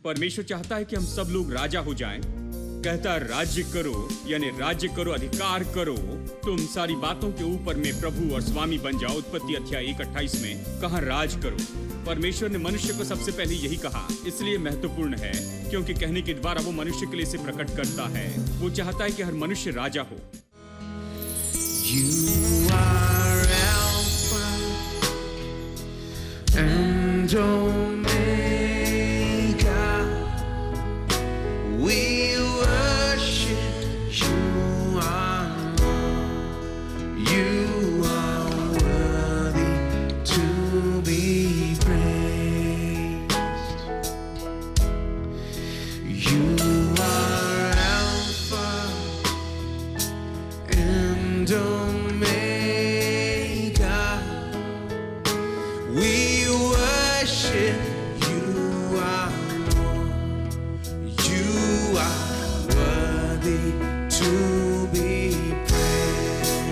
परमेश्वर चाहता है कि हम सब लोग राजा हो जाएं। कहता है राज्य करो, यानी राज्य करो, अधिकार करो, तुम सारी बातों के ऊपर में प्रभु और स्वामी बन जाओ। उत्पत्ति अध्याय 1:28 में कहा राज करो। परमेश्वर ने मनुष्य को सबसे पहले यही कहा, इसलिए महत्वपूर्ण है क्योंकि कहने के द्वारा वो मनुष्य के लिए इसे प्रकट करता है। वो चाहता है कि हर मनुष्य राजा हो। You are Alpha and Omega. We worship you, our Lord. You are worthy to be praised. You are Alpha and Omega. We worship you, our Lord. You are worthy to be praised.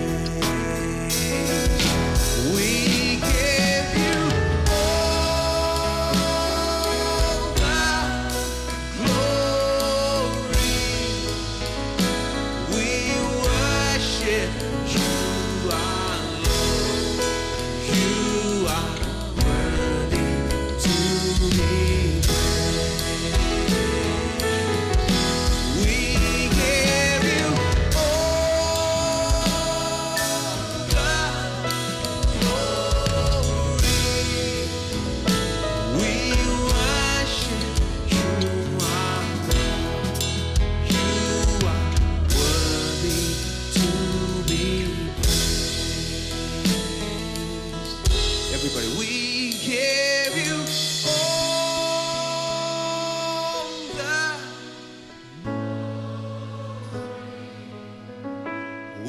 We give you all the glory. We worship you, our Lord. You are worthy to be praised. We give you all the glory. We worship you, our Lord. You are worthy to be praised. Everybody, we give you all the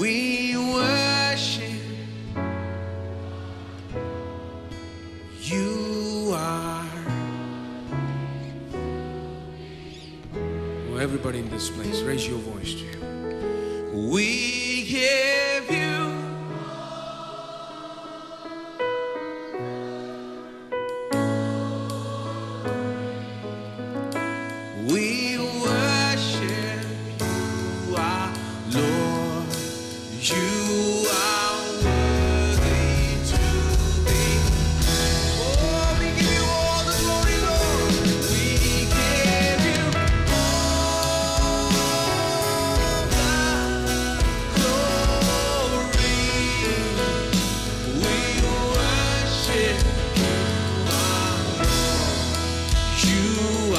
we worship you are. Well, everybody in this place, raise your voice to him. We give you we worship you, our Lord. You are worthy to be. Oh, we give you all the glory, Lord. We give you all the glory. We worship you, our Lord. You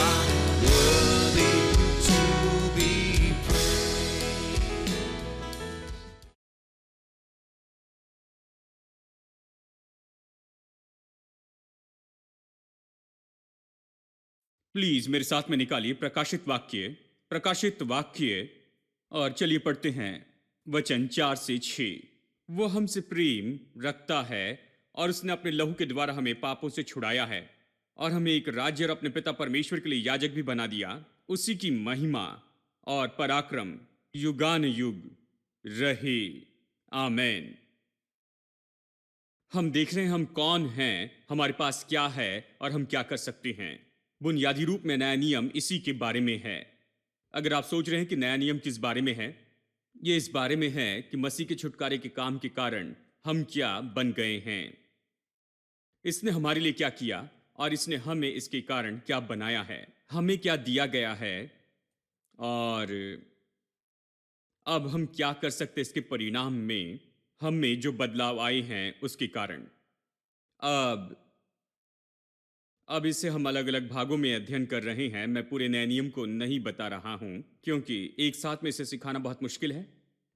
are worthy to be praised. Please मेरे साथ में निकालिए प्रकाशित वाक्य और चलिए पढ़ते हैं वचन 4 से 6। वो हमसे प्रेम रखता है और उसने अपने लहू के द्वारा हमें पापों से छुड़ाया है और हमें एक राज्य और अपने पिता परमेश्वर के लिए याजक भी बना दिया। उसी की महिमा और पराक्रम युगान युग रहे। आमेन। हम देख रहे हैं हम कौन हैं, हमारे पास क्या है और हम क्या कर सकते हैं। बुनियादी रूप में नया नियम इसी के बारे में है। अगर आप सोच रहे हैं कि नया नियम किस बारे में है, ये इस बारे में है कि मसीह के छुटकारे के काम के कारण हम क्या बन गए हैं, इसने हमारे लिए क्या किया और इसने हमें इसके कारण क्या बनाया है, हमें क्या दिया गया है और अब हम क्या कर सकते इसके परिणाम में, हमें जो बदलाव आए हैं उसके कारण। अब इसे हम अलग अलग भागों में अध्ययन कर रहे हैं। मैं पूरे नए नियम को नहीं बता रहा हूं क्योंकि एक साथ में इसे सिखाना बहुत मुश्किल है,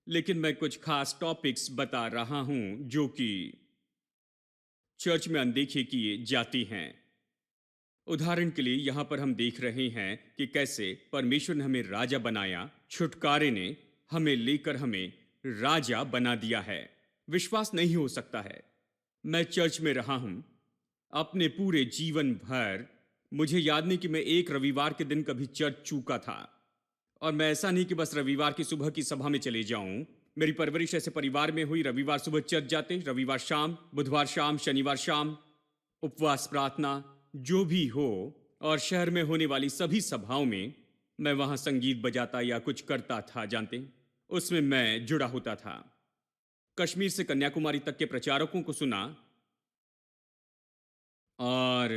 लेकिन मैं कुछ खास टॉपिक्स बता रहा हूं जो कि चर्च में अनदेखी किए जाती हैं। उदाहरण के लिए यहां पर हम देख रहे हैं कि कैसे परमेश्वर ने हमें राजा बनाया, छुटकारे ने हमें लेकर हमें राजा बना दिया है। विश्वास नहीं हो सकता है। मैं चर्च में रहा हूं अपने पूरे जीवन भर। मुझे याद नहीं कि मैं एक रविवार के दिन कभी चर्च चूका था। और मैं ऐसा नहीं कि बस रविवार की सुबह की सभा में चले जाऊं। मेरी परवरिश ऐसे परिवार में हुई, रविवार सुबह चर्च जाते, रविवार शाम, बुधवार शाम, शनिवार शाम, उपवास प्रार्थना, जो भी हो, और शहर में होने वाली सभी सभाओं में मैं वहां संगीत बजाता या कुछ करता था, जानते हैं? उसमें मैं जुड़ा होता था। कश्मीर से कन्याकुमारी तक के प्रचारकों को सुना, और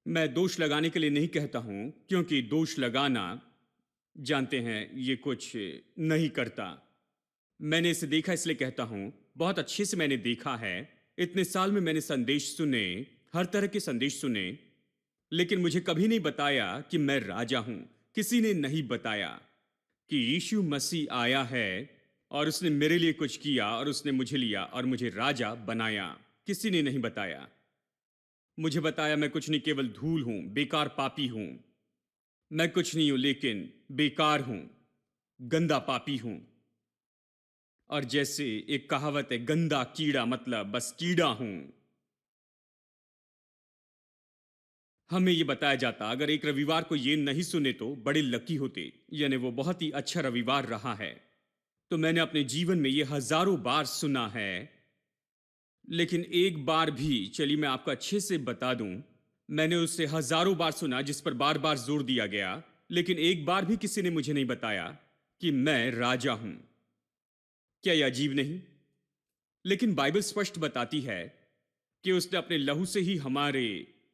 मैं दोष लगाने के लिए नहीं कहता हूं, क्योंकि दोष लगाना, जानते हैं, ये कुछ नहीं करता। मैंने इसे देखा इसलिए कहता हूं, बहुत अच्छे से मैंने देखा है। इतने साल में मैंने संदेश सुने, हर तरह के संदेश सुने, लेकिन मुझे कभी नहीं बताया कि मैं राजा हूं। किसी ने नहीं बताया कि यीशु मसीह आया है और उसने मेरे लिए कुछ किया और उसने मुझे लिया और मुझे राजा बनाया। किसी ने नहीं बताया। मुझे बताया मैं कुछ नहीं, केवल धूल हूं, बेकार पापी हूं। मैं कुछ नहीं हूं, लेकिन बेकार हूं, गंदा पापी हूं। और जैसे एक कहावत है, गंदा कीड़ा, मतलब बस कीड़ा हूं। हमें यह बताया जाता, अगर एक रविवार को ये नहीं सुने तो बड़े लकी होते, यानी वो बहुत ही अच्छा रविवार रहा है। तो मैंने अपने जीवन में ये हजारों बार सुना है, लेकिन एक बार भी, चलिए मैं आपको अच्छे से बता दूं, मैंने उसे हजारों बार सुना जिस पर बार बार जोर दिया गया, लेकिन एक बार भी किसी ने मुझे नहीं बताया कि मैं राजा हूं। क्या यह अजीब नहीं? लेकिन बाइबल स्पष्ट बताती है कि उसने अपने लहू से ही हमारे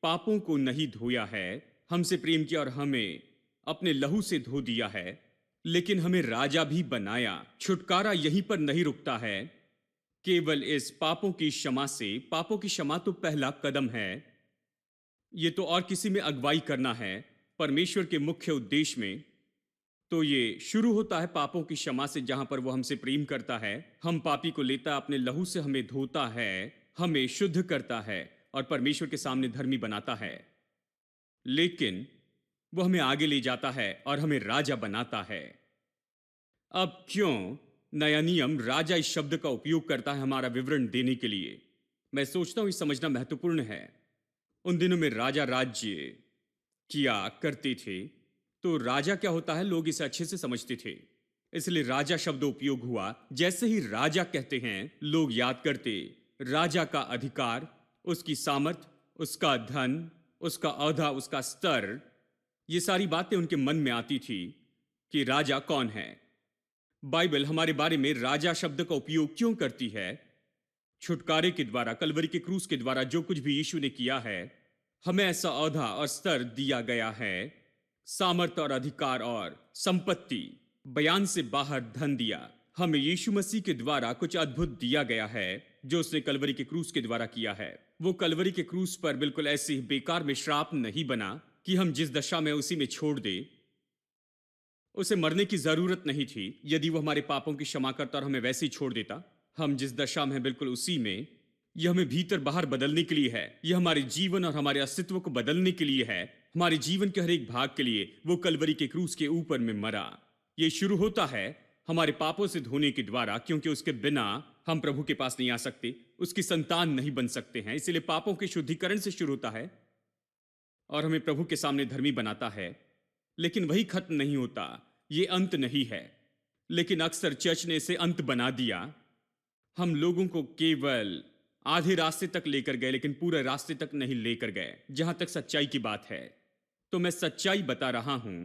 पापों को नहीं धोया है, हमसे प्रेम किया और हमें अपने लहू से धो दिया है, लेकिन हमें राजा भी बनाया। छुटकारा यहीं पर नहीं रुकता है, केवल इस पापों की क्षमा से। पापों की क्षमा तो पहला कदम है, ये तो और किसी में अगुवाई करना है परमेश्वर के मुख्य उद्देश्य में। तो ये शुरू होता है पापों की क्षमा से, जहां पर वो हमसे प्रेम करता है, हम पापी को लेता है, अपने लहू से हमें धोता है, हमें शुद्ध करता है और परमेश्वर के सामने धर्मी बनाता है। लेकिन वो हमें आगे ले जाता है और हमें राजा बनाता है। अब क्यों नया नियम राजा इस शब्द का उपयोग करता है हमारा विवरण देने के लिए? मैं सोचता हूं ये समझना महत्वपूर्ण है। उन दिनों में राजा राज्य किया करते थे, तो राजा क्या होता है लोग इसे अच्छे से समझते थे, इसलिए राजा शब्द उपयोग हुआ। जैसे ही राजा कहते हैं, लोग याद करते राजा का अधिकार, उसकी सामर्थ, उसका धन, उसका औहदा, उसका स्तर। ये सारी बातें उनके मन में आती थी कि राजा कौन है। बाइबल हमारे बारे में राजा शब्द का उपयोग क्यों करती है? छुटकारे के द्वारा, कलवरी के क्रूस के द्वारा जो कुछ भी यीशु ने किया है, हमें ऐसा औहदा और स्तर दिया गया है, सामर्थ और अधिकार और संपत्ति, बयान से बाहर धन दिया। हमें यीशु मसीह के द्वारा कुछ अद्भुत दिया गया है जो उसने कलवरी के क्रूस के द्वारा किया है। वो कलवरी के क्रूस पर बिल्कुल ऐसे ही बेकार में श्राप नहीं बना कि हम जिस दशा में उसी में छोड़ दे। उसे मरने की जरूरत नहीं थी। यदि वो हमारे पापों की क्षमा करता और हमें वैसे ही छोड़ देता, हम जिस दशा में हैं बिल्कुल उसी में। यह हमें भीतर बाहर बदलने के लिए है, यह हमारे जीवन और हमारे अस्तित्व को बदलने के लिए है, हमारे जीवन के हर एक भाग के लिए वो कलवरी के क्रूस के ऊपर में मरा। ये शुरू होता है हमारे पापों से धोने के द्वारा, क्योंकि उसके बिना हम प्रभु के पास नहीं आ सकते, उसकी संतान नहीं बन सकते हैं। इसलिए पापों के शुद्धिकरण से शुरू होता है और हमें प्रभु के सामने धर्मी बनाता है। लेकिन वही खत्म नहीं होता, ये अंत नहीं है। लेकिन अक्सर चर्च ने इसे अंत बना दिया। हम लोगों को केवल आधे रास्ते तक लेकर गए, लेकिन पूरे रास्ते तक नहीं लेकर गए जहां तक सच्चाई की बात है। तो मैं सच्चाई बता रहा हूं,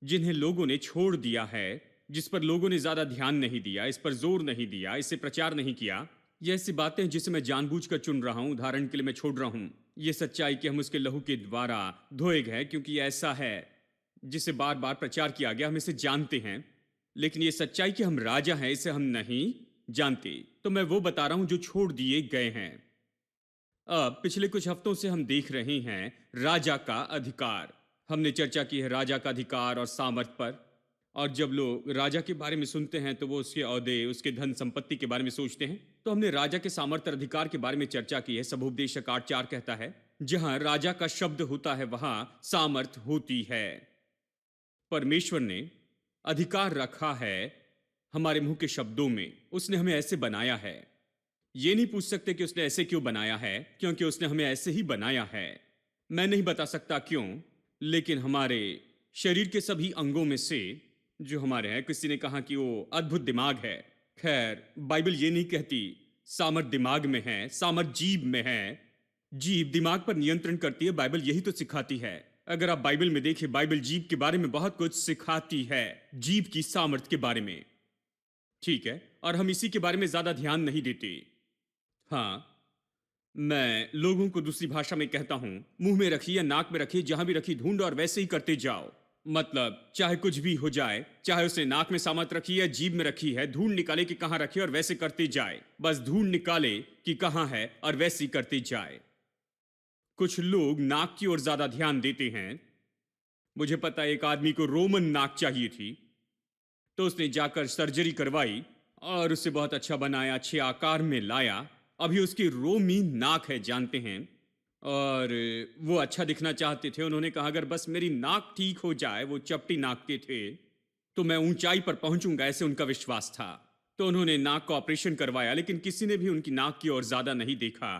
जिन्हें लोगों ने छोड़ दिया है, जिस पर लोगों ने ज्यादा ध्यान नहीं दिया, इस पर जोर नहीं दिया, इसे प्रचार नहीं किया। ये ऐसी बातें जिसे मैं जानबूझकर चुन रहा हूं, उदाहरण के लिए मैं छोड़ रहा हूं ये सच्चाई कि हम उसके लहू के द्वारा धोए गए, क्योंकि ये ऐसा है जिसे बार बार प्रचार किया गया, हम इसे जानते हैं। लेकिन ये सच्चाई कि हम राजा हैं, इसे हम नहीं जानते। तो मैं वो बता रहा हूं जो छोड़ दिए गए हैं। अब पिछले कुछ हफ्तों से हम देख रहे हैं राजा का अधिकार। हमने चर्चा की है राजा का अधिकार और सामर्थ पर। और जब लोग राजा के बारे में सुनते हैं तो वो उसके औहदे, उसके धन संपत्ति के बारे में सोचते हैं। तो हमने राजा के सामर्थ्य और अधिकार के बारे में चर्चा की है। सबोपदेशक 8:4 कहता है, जहां राजा का शब्द होता है वहां सामर्थ होती है। परमेश्वर ने अधिकार रखा है हमारे मुंह के शब्दों में। उसने हमें ऐसे बनाया है। ये नहीं पूछ सकते कि उसने ऐसे क्यों बनाया है, क्योंकि उसने हमें ऐसे ही बनाया है। मैं नहीं बता सकता क्यों, लेकिन हमारे शरीर के सभी अंगों में से जो हमारे हैं, किसी ने कहा कि वो अद्भुत दिमाग है। खैर, बाइबल ये नहीं कहती सामर्थ दिमाग में है, सामर्थ जीभ में है। जीभ दिमाग पर नियंत्रण करती है, बाइबल यही तो सिखाती है। अगर आप बाइबल में देखें, बाइबल जीभ के बारे में बहुत कुछ सिखाती है, जीभ की सामर्थ्य के बारे में। ठीक है, और हम इसी के बारे में ज्यादा ध्यान नहीं देते। हाँ, मैं लोगों को दूसरी भाषा में कहता हूं, मुंह में रखी या नाक में रखी, जहां भी रखी ढूंढो और वैसे ही करते जाओ। मतलब चाहे कुछ भी हो जाए, चाहे उसे नाक में सामत रखी है, जीभ में रखी है, ढूंढ निकाले कि कहां रखी और वैसे करते जाए। बस ढूंढ निकाले कि कहां है और वैसे ही करते जाए। कुछ लोग नाक की ओर ज्यादा ध्यान देते हैं। मुझे पता है, एक आदमी को रोमन नाक चाहिए थी, तो उसने जाकर सर्जरी करवाई और उसे बहुत अच्छा बनाया, अच्छे आकार में लाया। अभी उसकी रोमी नाक है, जानते हैं। और वो अच्छा दिखना चाहते थे। उन्होंने कहा अगर बस मेरी नाक ठीक हो जाए, वो चपटी नाक के थे, तो मैं ऊंचाई पर पहुंचूंगा, ऐसे उनका विश्वास था। तो उन्होंने नाक का ऑपरेशन करवाया, लेकिन किसी ने भी उनकी नाक की ओर ज्यादा नहीं देखा।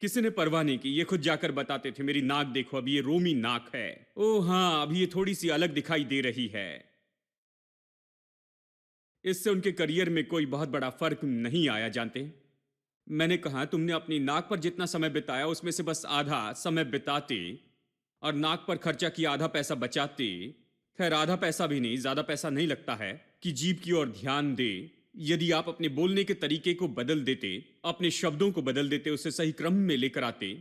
किसी ने परवाह नहीं की। ये खुद जाकर बताते थे, मेरी नाक देखो, अभी ये रोमी नाक है। ओ हाँ, अभी ये थोड़ी सी अलग दिखाई दे रही है। इससे उनके करियर में कोई बहुत बड़ा फर्क नहीं आया, जानते हैं। मैंने कहा तुमने अपनी नाक पर जितना समय बिताया उसमें से बस आधा समय बिताते और नाक पर खर्चा किया, आधा पैसा बचाते। खैर, आधा पैसा भी नहीं, ज्यादा पैसा नहीं लगता है कि जीभ की ओर ध्यान दे। यदि आप अपने बोलने के तरीके को बदल देते, अपने शब्दों को बदल देते, उसे सही क्रम में लेकर आते,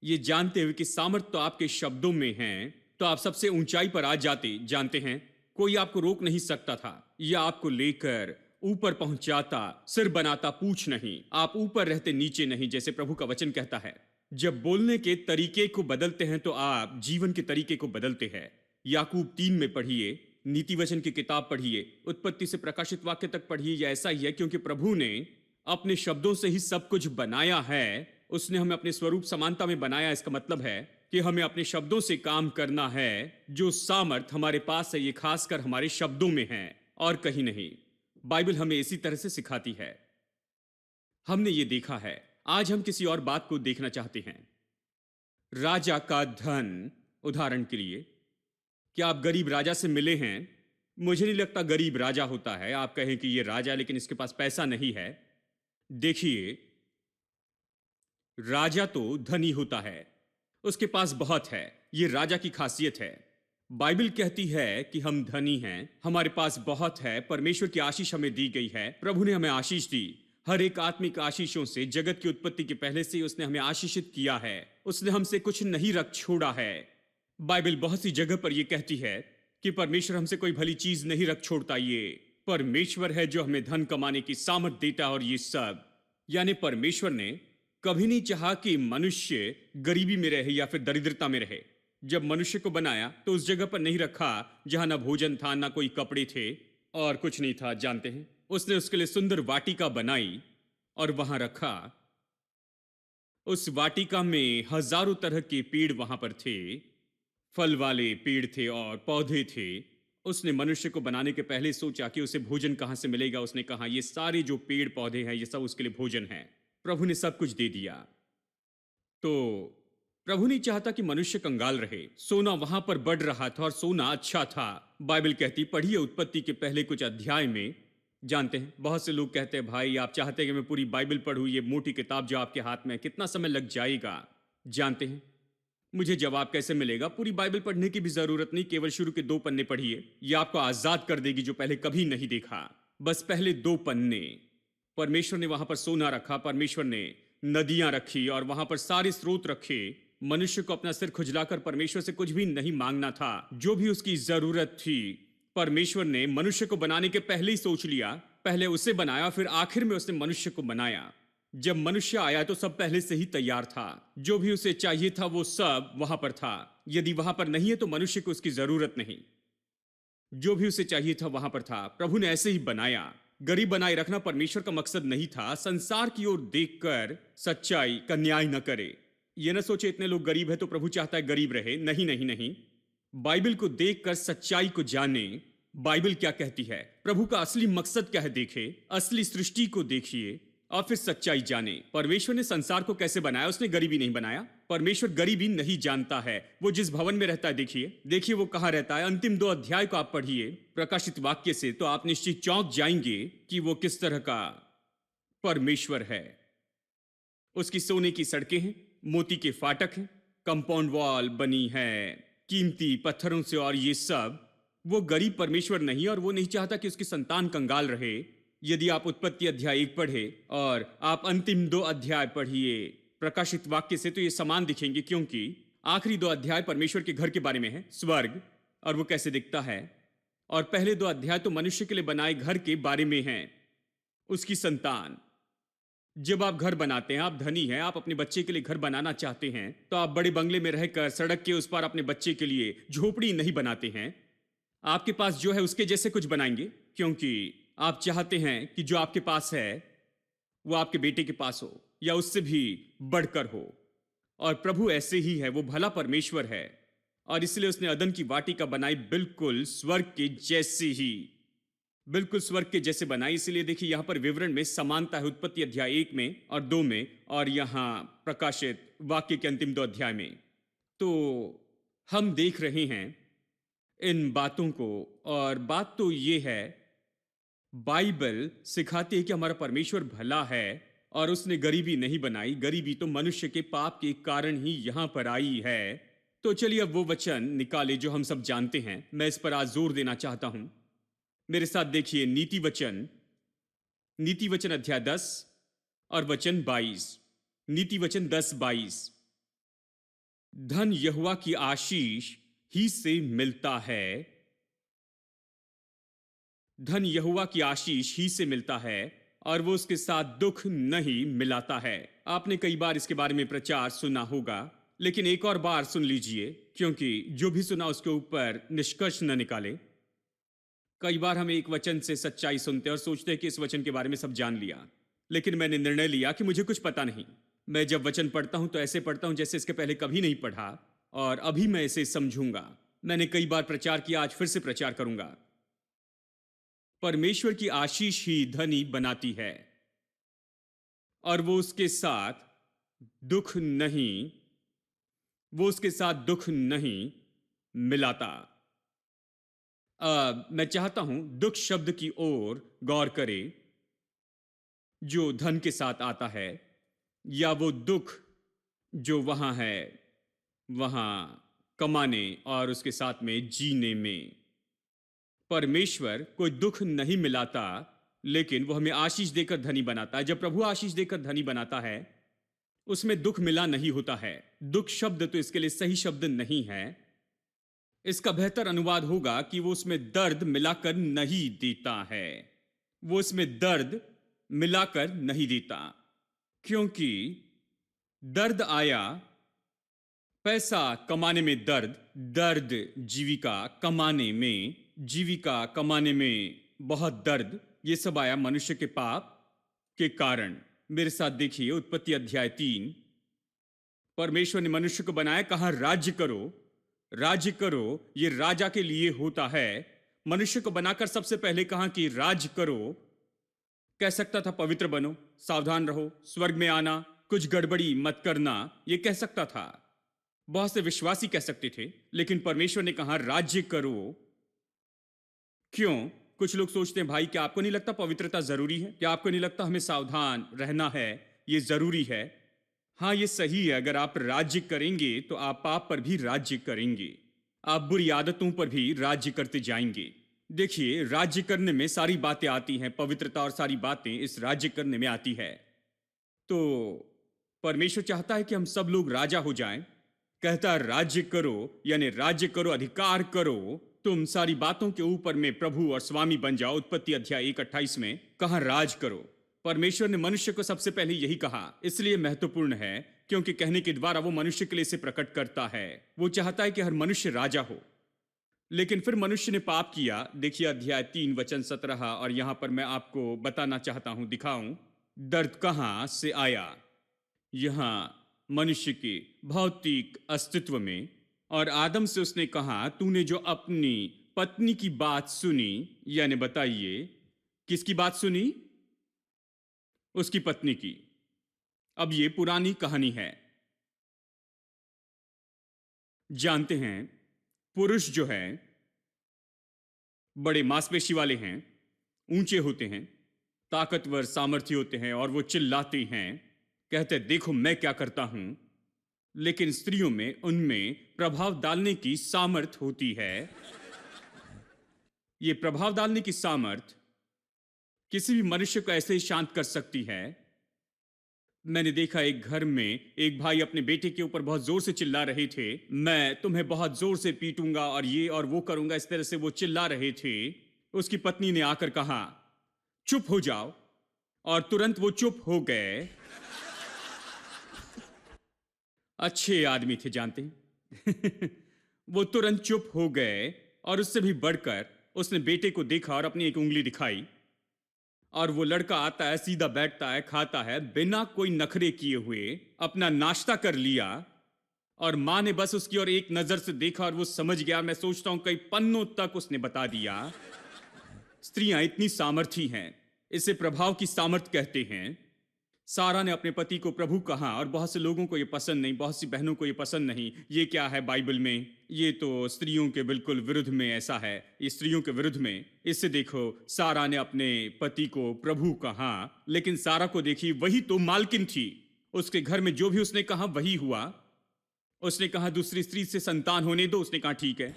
ये जानते हुए कि सामर्थ्य तो आपके शब्दों में है, तो आप सबसे ऊंचाई पर आ जाते। जानते हैं, कोई आपको रोक नहीं सकता था। यह आपको लेकर ऊपर पहुंचाता, सिर बनाता, पूछ नहीं। आप ऊपर रहते, नीचे नहीं, जैसे प्रभु का वचन कहता है। जब बोलने के तरीके को बदलते हैं तो आप जीवन के तरीके को बदलते हैं। याकूब 3 में पढ़िए, नीति वचन की किताब पढ़िए, उत्पत्ति से प्रकाशित वाक्य तक पढ़िए। यह ऐसा ही है, क्योंकि प्रभु ने अपने शब्दों से ही सब कुछ बनाया है। उसने हमें अपने स्वरूप समानता में बनाया। इसका मतलब है कि हमें अपने शब्दों से काम करना है। जो सामर्थ हमारे पास है, ये खासकर हमारे शब्दों में है और कहीं नहीं। बाइबल हमें इसी तरह से सिखाती है। हमने ये देखा है। आज हम किसी और बात को देखना चाहते हैं। राजा का धन, उदाहरण के लिए, क्या आप गरीब राजा से मिले हैं? मुझे नहीं लगता गरीब राजा होता है। आप कहें कि ये राजा, लेकिन इसके पास पैसा नहीं है। देखिए, राजा तो धनी होता है, उसके पास बहुत है। ये राजा की खासियत है। बाइबल कहती है कि हम धनी हैं, हमारे पास बहुत है। परमेश्वर की आशीष हमें दी गई है। प्रभु ने हमें आशीष दी, हर एक आत्मिक आशीषों से। जगत की उत्पत्ति के पहले से ही उसने हमें आशीषित किया है। उसने हमसे कुछ नहीं रख छोड़ा है। बाइबल बहुत सी जगह पर यह कहती है कि परमेश्वर हमसे कोई भली चीज नहीं रख छोड़ता। ये परमेश्वर है जो हमें धन कमाने की सामर्थ देता है। और ये सब, यानी परमेश्वर ने कभी नहीं चाहा कि मनुष्य गरीबी में रहे या फिर दरिद्रता में रहे। जब मनुष्य को बनाया तो उस जगह पर नहीं रखा जहां ना भोजन था, ना कोई कपड़े थे और कुछ नहीं था। जानते हैं, उसने उसके लिए सुंदर वाटिका बनाई और वहां रखा। उस वाटिका में हजारों तरह के पेड़ वहां पर थे, फल वाले पेड़ थे और पौधे थे। उसने मनुष्य को बनाने के पहले सोचा कि उसे भोजन कहां से मिलेगा। उसने कहा ये सारे जो पेड़ पौधे हैं, ये सब उसके लिए भोजन है। प्रभु ने सब कुछ दे दिया। तो प्रभु नहीं चाहता कि मनुष्य कंगाल रहे। सोना वहां पर बढ़ रहा था और सोना अच्छा था। बाइबल कहती, पढ़िए उत्पत्ति के पहले कुछ अध्याय में। जानते हैं, बहुत से लोग कहते हैं भाई आप चाहते हैं कि मैं पूरी बाइबल पढ़ूं, ये मोटी किताब जो आपके हाथ में है, कितना समय लग जाएगा? जानते हैं, मुझे जवाब कैसे मिलेगा? पूरी बाइबल पढ़ने की भी जरूरत नहीं, केवल शुरू के 2 पन्ने पढ़िए। यह आपको आजाद कर देगी जो पहले कभी नहीं देखा। बस पहले 2 पन्ने। परमेश्वर ने वहां पर सोना रखा, परमेश्वर ने नदियां रखी और वहां पर सारे स्रोत रखे। मनुष्य को अपना सिर खुजलाकर परमेश्वर से कुछ भी नहीं मांगना था। जो भी उसकी जरूरत थी, परमेश्वर ने मनुष्य को बनाने के पहले ही सोच लिया। पहले उसे बनाया, फिर आखिर में उसने मनुष्य को बनाया। जब मनुष्य आया तो सब पहले से ही तैयार था। जो भी उसे चाहिए था वो सब वहां पर था। यदि वहां पर नहीं है तो मनुष्य को उसकी जरूरत नहीं। जो भी उसे चाहिए था वहां पर था। प्रभु ने ऐसे ही बनाया। गरीब बनाए रखना परमेश्वर का मकसद नहीं था। संसार की ओर देखकर सच्चाई का न्याय न करे। यह न सोचे इतने लोग गरीब है तो प्रभु चाहता है गरीब रहे। नहीं नहीं नहीं, बाइबल को देखकर सच्चाई को जाने। बाइबल क्या कहती है, प्रभु का असली मकसद क्या है देखे, असली सृष्टि को देखिए और फिर सच्चाई जाने। परमेश्वर ने संसार को कैसे बनाया? उसने गरीबी नहीं बनाया। परमेश्वर गरीबी नहीं जानता है। वो जिस भवन में रहता है, देखिए वो कहां रहता है। अंतिम 2 अध्याय को आप पढ़िए प्रकाशित वाक्य से, तो आप निश्चित चौंक जाएंगे कि वो किस तरह का परमेश्वर है। उसकी सोने की सड़कें हैं, मोती के फाटक हैं, कंपाउंड वॉल बनी है कीमती पत्थरों से, और ये सब। वो गरीब परमेश्वर नहीं, और वो नहीं चाहता कि उसकी संतान कंगाल रहे। यदि आप उत्पत्ति अध्याय 1 पढ़े और आप अंतिम 2 अध्याय पढ़िए प्रकाशित वाक्य से, तो ये समान दिखेंगे, क्योंकि आखिरी 2 अध्याय परमेश्वर के घर के बारे में है, स्वर्ग, और वो कैसे दिखता है। और पहले 2 अध्याय तो मनुष्य के लिए बनाए घर के बारे में हैं, उसकी संतान। जब आप घर बनाते हैं, आप धनी हैं, आप अपने बच्चे के लिए घर बनाना चाहते हैं, तो आप बड़े बंगले में रहकर सड़क के उस पार अपने बच्चे के लिए झोपड़ी नहीं बनाते हैं। आपके पास जो है उसके जैसे कुछ बनाएंगे, क्योंकि आप चाहते हैं कि जो आपके पास है वो आपके बेटे के पास हो या उससे भी बढ़कर हो। और प्रभु ऐसे ही है, वो भला परमेश्वर है, और इसलिए उसने अदन की वाटिका बनाई बिल्कुल स्वर्ग के जैसे ही, बिल्कुल स्वर्ग के जैसे बनाई। इसलिए देखिए यहां पर विवरण में समानता है, उत्पत्ति अध्याय 1 में और 2 में, और यहां प्रकाशित वाक्य के अंतिम 2 अध्याय में। तो हम देख रहे हैं इन बातों को, और बात तो ये है, बाइबल सिखाती है कि हमारा परमेश्वर भला है और उसने गरीबी नहीं बनाई। गरीबी तो मनुष्य के पाप के कारण ही यहां पर आई है। तो चलिए अब वो वचन निकाले जो हम सब जानते हैं। मैं इस पर आज जोर देना चाहता हूं। मेरे साथ देखिए नीति वचन अध्याय 10 और वचन 22। नीति वचन 10-22। धन यहोवा की आशीष ही से मिलता है, धन यहोवा की आशीष ही से मिलता है, और वो उसके साथ दुख नहीं मिलाता है। आपने कई बार इसके बारे में प्रचार सुना होगा, लेकिन एक और बार सुन लीजिए, क्योंकि जो भी सुना उसके ऊपर निष्कर्ष न निकाले। कई बार हम एक वचन से सच्चाई सुनते हैं और सोचते हैं कि इस वचन के बारे में सब जान लिया, लेकिन मैंने निर्णय लिया कि मुझे कुछ पता नहीं। मैं जब वचन पढ़ता हूं तो ऐसे पढ़ता हूं जैसे इसके पहले कभी नहीं पढ़ा, और अभी मैं इसे समझूंगा। मैंने कई बार प्रचार किया, आज फिर से प्रचार करूंगा। परमेश्वर की आशीष ही धनी बनाती है, और वो उसके साथ दुख नहीं मिलाता। मैं चाहता हूं दुख शब्द की ओर गौर करें, जो धन के साथ आता है, या वो दुख जो वहां है, वहां कमाने और उसके साथ में जीने में। परमेश्वर कोई दुख नहीं मिलाता, लेकिन वो हमें आशीष देकर धनी बनाता है। जब प्रभु आशीष देकर धनी बनाता है, उसमें दुख मिला नहीं होता है। दुख शब्द तो इसके लिए सही शब्द नहीं है। इसका बेहतर अनुवाद होगा कि वो उसमें दर्द मिलाकर नहीं देता है। वो उसमें दर्द मिलाकर नहीं देता, क्योंकि दर्द आया, पैसा कमाने में दर्द जीविका कमाने में बहुत दर्द, ये सब आया मनुष्य के पाप के कारण। मेरे साथ देखिए उत्पत्ति अध्याय 3। परमेश्वर ने मनुष्य को बनाया, कहा राज्य करो। ये राजा के लिए होता है। मनुष्य को बनाकर सबसे पहले कहा कि राज करो। कह सकता था पवित्र बनो, सावधान रहो, स्वर्ग में आना, कुछ गड़बड़ी मत करना, ये कह सकता था। बहुत से विश्वासी कह सकते थे, लेकिन परमेश्वर ने कहा राज्य करो। क्यों? कुछ लोग सोचते हैं भाई क्या आपको नहीं लगता पवित्रता जरूरी है? क्या आपको नहीं लगता हमें सावधान रहना है, ये जरूरी है? हाँ, ये सही है। अगर आप राज्य करेंगे तो आप पाप पर भी राज्य करेंगे, आप बुरी आदतों पर भी राज्य करते जाएंगे। देखिए राज्य करने में सारी बातें आती हैं, पवित्रता और सारी बातें इस राज्य करने में आती है। तो परमेश्वर चाहता है कि हम सब लोग राजा हो जाएं। कहता है राज्य करो, यानी राज्य करो, अधिकार करो, तुम सारी बातों के ऊपर में प्रभु और स्वामी बन जाओ। उत्पत्ति अध्याय 1:28 में कहा राज करो। परमेश्वर ने मनुष्य को सबसे पहले यही कहा, इसलिए महत्वपूर्ण है क्योंकि कहने के द्वारा वो मनुष्य के लिए इसे प्रकट करता है। वो चाहता है कि हर मनुष्य राजा हो, लेकिन फिर मनुष्य ने पाप किया। देखिए अध्याय 3 वचन 17, और यहां पर मैं आपको बताना चाहता हूं, दिखाऊं दर्द कहां से आया। यहां मनुष्य के भौतिक अस्तित्व में, और आदम से उसने कहा तूने जो अपनी पत्नी की बात सुनी, यानी बताइए किसकी बात सुनी? उसकी पत्नी की। अब ये पुरानी कहानी है। जानते हैं पुरुष जो है बड़े मांसपेशी वाले हैं, ऊंचे होते हैं, ताकतवर सामर्थ्य होते हैं, और वो चिल्लाते हैं, कहते देखो मैं क्या करता हूं। लेकिन स्त्रियों में उनमें प्रभाव डालने की सामर्थ होती है। ये प्रभाव डालने की सामर्थ किसी भी मनुष्य को ऐसे ही शांत कर सकती है। मैंने देखा एक घर में एक भाई अपने बेटे के ऊपर बहुत जोर से चिल्ला रहे थे, मैं तुम्हें बहुत जोर से पीटूंगा और ये और वो करूंगा, इस तरह से वो चिल्ला रहे थे। उसकी पत्नी ने आकर कहा, चुप हो जाओ, और तुरंत वो चुप हो गए। अच्छे आदमी थे, जानते हैं। वो तुरंत चुप हो गए और उससे भी बढ़कर उसने बेटे को देखा और अपनी एक उंगली दिखाई, और वो लड़का आता है, सीधा बैठता है, खाता है, बिना कोई नखरे किए हुए अपना नाश्ता कर लिया, और मां ने बस उसकी और एक नजर से देखा और वो समझ गया। मैं सोचता हूं कई पन्नों तक उसने बता दिया। स्त्रियां इतनी सामर्थी हैं, इसे प्रभाव की सामर्थ कहते हैं। सारा ने अपने पति को प्रभु कहा और बहुत से लोगों को ये पसंद नहीं, बहुत सी बहनों को ये पसंद नहीं। ये क्या है बाइबल में, ये तो स्त्रियों के बिल्कुल विरुद्ध में ऐसा है, ये स्त्रियों के विरुद्ध में। इससे देखो, सारा ने अपने पति को प्रभु कहा, लेकिन सारा को देखी, वही तो मालकिन थी, उसके घर में जो भी उसने कहा वही हुआ। उसने कहा दूसरी स्त्री से संतान होने दो, उसने कहा ठीक है।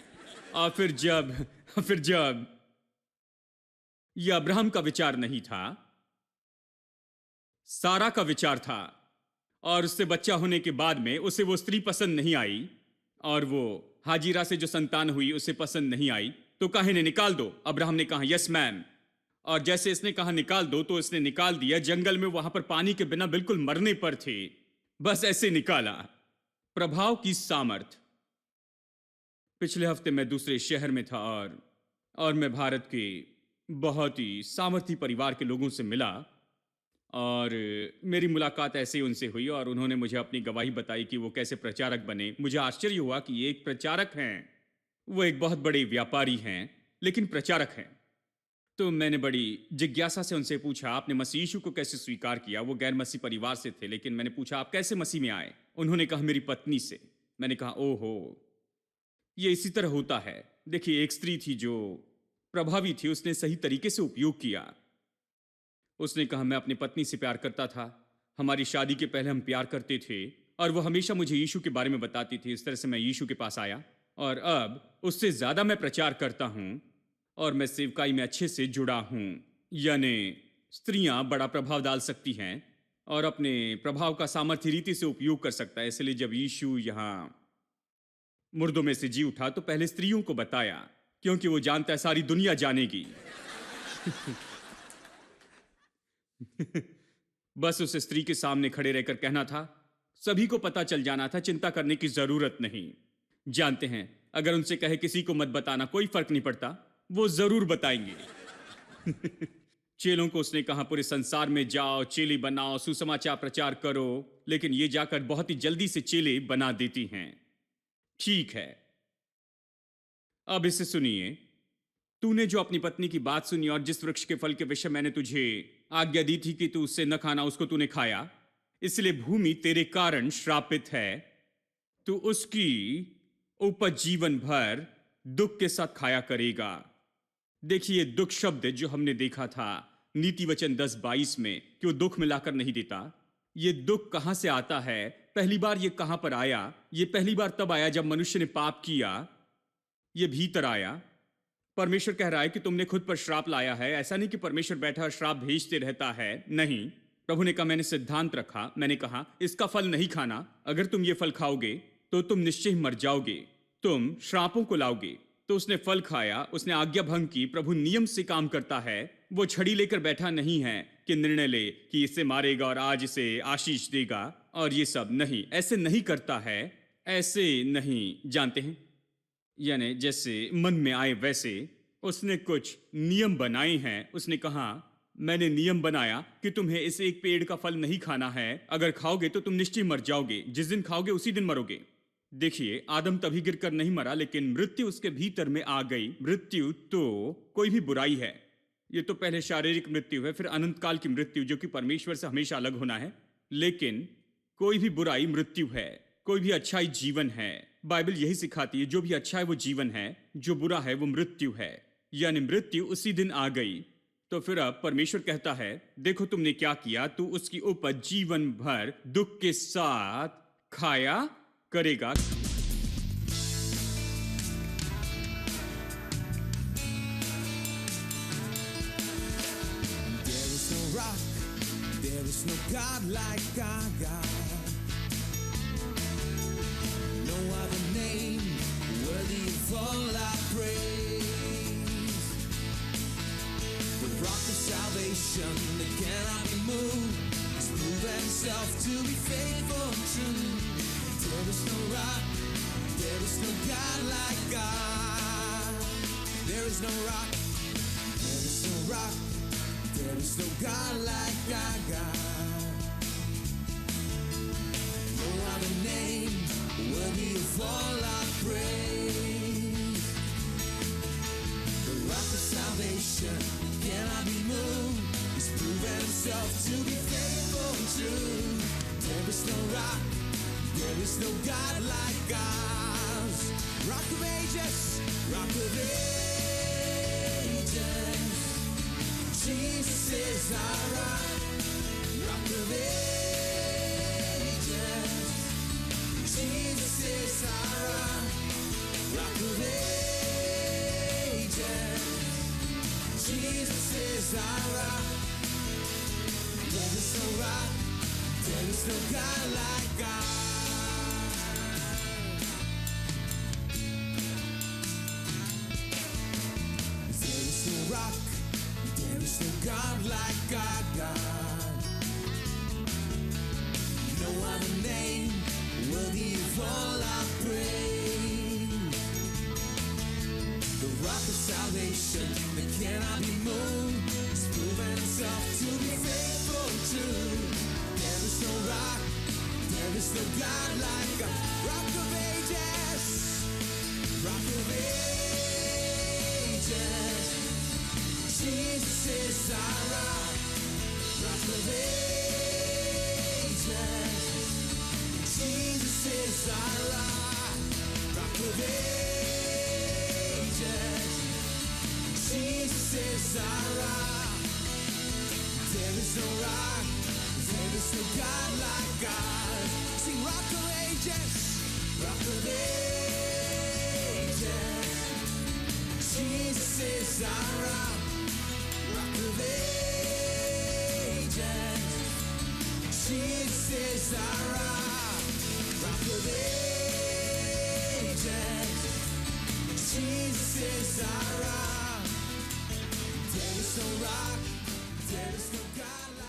और फिर जब ये अब्राहम का विचार नहीं था, सारा का विचार था, और उससे बच्चा होने के बाद में उसे वो स्त्री पसंद नहीं आई, और वो हाजिरा से जो संतान हुई उसे पसंद नहीं आई, तो कहे ने निकाल दो। अब्राहम ने कहा यस मैम, और जैसे इसने कहा निकाल दो तो इसने निकाल दिया। जंगल में वहां पर पानी के बिना बिल्कुल मरने पर थे, बस ऐसे निकाला। प्रभाव की सामर्थ। पिछले हफ्ते मैं दूसरे शहर में था और मैं भारत के बहुत ही सामर्थी परिवार के लोगों से मिला, और मेरी मुलाकात ऐसे ही उनसे हुई, और उन्होंने मुझे अपनी गवाही बताई कि वो कैसे प्रचारक बने। मुझे आश्चर्य हुआ कि ये एक प्रचारक हैं, वो एक बहुत बड़े व्यापारी हैं लेकिन प्रचारक हैं। तो मैंने बड़ी जिज्ञासा से उनसे पूछा, आपने मसीह यीशु को कैसे स्वीकार किया? वो गैर मसीह परिवार से थे, लेकिन मैंने पूछा आप कैसे मसीह में आए? उन्होंने कहा मेरी पत्नी से। मैंने कहा ओहो, ये इसी तरह होता है। देखिए, एक स्त्री थी जो प्रभावी थी, उसने सही तरीके से उपयोग किया। उसने कहा मैं अपनी पत्नी से प्यार करता था, हमारी शादी के पहले हम प्यार करते थे, और वो हमेशा मुझे यीशु के बारे में बताती थी। इस तरह से मैं यीशु के पास आया, और अब उससे ज्यादा मैं प्रचार करता हूं और मैं सेवकाई में अच्छे से जुड़ा हूं। यानी स्त्रियां बड़ा प्रभाव डाल सकती हैं और अपने प्रभाव का सामर्थ्य रीति से उपयोग कर सकता है। इसलिए जब यीशु यहां मुर्दों में से जी उठा तो पहले स्त्रियों को बताया, क्योंकि वो जानता है सारी दुनिया जानेगी। बस उस स्त्री के सामने खड़े रहकर कहना था, सभी को पता चल जाना था, चिंता करने की जरूरत नहीं। जानते हैं, अगर उनसे कहे किसी को मत बताना, कोई फर्क नहीं पड़ता, वो जरूर बताएंगे। चेलों को उसने कहा पूरे संसार में जाओ, चेले बनाओ, सुसमाचार प्रचार करो, लेकिन ये जाकर बहुत ही जल्दी से चेले बना देती हैं। ठीक है, अब इसे सुनिए। तूने जो अपनी पत्नी की बात सुनी और जिस वृक्ष के फल के विषय मैंने तुझे आज्ञा दी थी कि तू उससे न खाना, उसको तूने खाया, इसलिए भूमि तेरे कारण श्रापित है। तू उसकी उपज जीवन भर दुख के साथ खाया करेगा। देखिए, दुख शब्द जो हमने देखा था नीति वचन 10:22 में कि वो दुख मिलाकर नहीं देता। ये दुख कहां से आता है? पहली बार ये कहां पर आया? ये पहली बार तब आया जब मनुष्य ने पाप किया। ये भीतर आया। परमेश्वर कह रहा है कि तुमने खुद पर श्राप लाया है। ऐसा नहीं कि परमेश्वर बैठा श्राप भेजते रहता है, नहीं। प्रभु ने कहा, मैंने सिद्धांत रखा, मैंने कहा इसका फल नहीं खाना, अगर तुम ये फल खाओगे तो तुम निश्चय मर जाओगे, तुम श्रापों को लाओगे। तो उसने फल खाया, उसने आज्ञा भंग की। प्रभु नियम से काम करता है, वो छड़ी लेकर बैठा नहीं है कि निर्णय ले कि इसे मारेगा और आज इसे आशीष देगा और ये सब नहीं, ऐसे नहीं करता है, ऐसे नहीं। जानते हैं, यानी जैसे मन में आए वैसे उसने कुछ नियम बनाए हैं। उसने कहा मैंने नियम बनाया कि तुम्हें इस एक पेड़ का फल नहीं खाना है, अगर खाओगे तो तुम निश्चय मर जाओगे, जिस दिन खाओगे उसी दिन मरोगे। देखिए, आदम तभी गिरकर नहीं मरा, लेकिन मृत्यु उसके भीतर में आ गई। मृत्यु तो कोई भी बुराई है, ये तो पहले शारीरिक मृत्यु है, फिर अनंत काल की मृत्यु जो कि परमेश्वर से हमेशा अलग होना है। लेकिन कोई भी बुराई मृत्यु है, कोई भी अच्छाई जीवन है। बाइबल यही सिखाती है, जो भी अच्छा है वो जीवन है, जो बुरा है वो मृत्यु है। यानी मृत्यु उसी दिन आ गई। तो फिर अब परमेश्वर कहता है, देखो तुमने क्या किया, तू उसकी उपज जीवन भर दुख के साथ खाया करेगा। There is no rock, there is no God like our God. No other name worthy of all our praise. The rock of salvation that cannot be moved has proven himself to be faithful and true. There is no rock, there is no God like God. There is no rock, there is no rock, there is no God like our God. No other name worthy of all our praise. The rock of salvation cannot be moved. He's proven himself to be faithful and true. There is no rock, there is no God like ours. Rock of ages, rock of ages. Jesus is our rock, rock of ages. Jesus is our rock, rock of ages. Jesus is our rock. There is no rock, there is no God like God. There is no rock, there is no God like our God. No other name worthy of all our praise. The rock of salvation that cannot be moved has proven himself to be faithful and true. There is no rock, there is no God like God. Rock of ages, rock of ages. Jesus is our rock, rock of ages. Jesus is our rock, rock of ages. Jesus is our rock. There is no rock, there is no God like God. Sing rock of ages, rock of ages. Jesus is our rock, rock of ages. Jesus is our rock, rock of ages. Jesus is our rock. There is no rock, there is no God like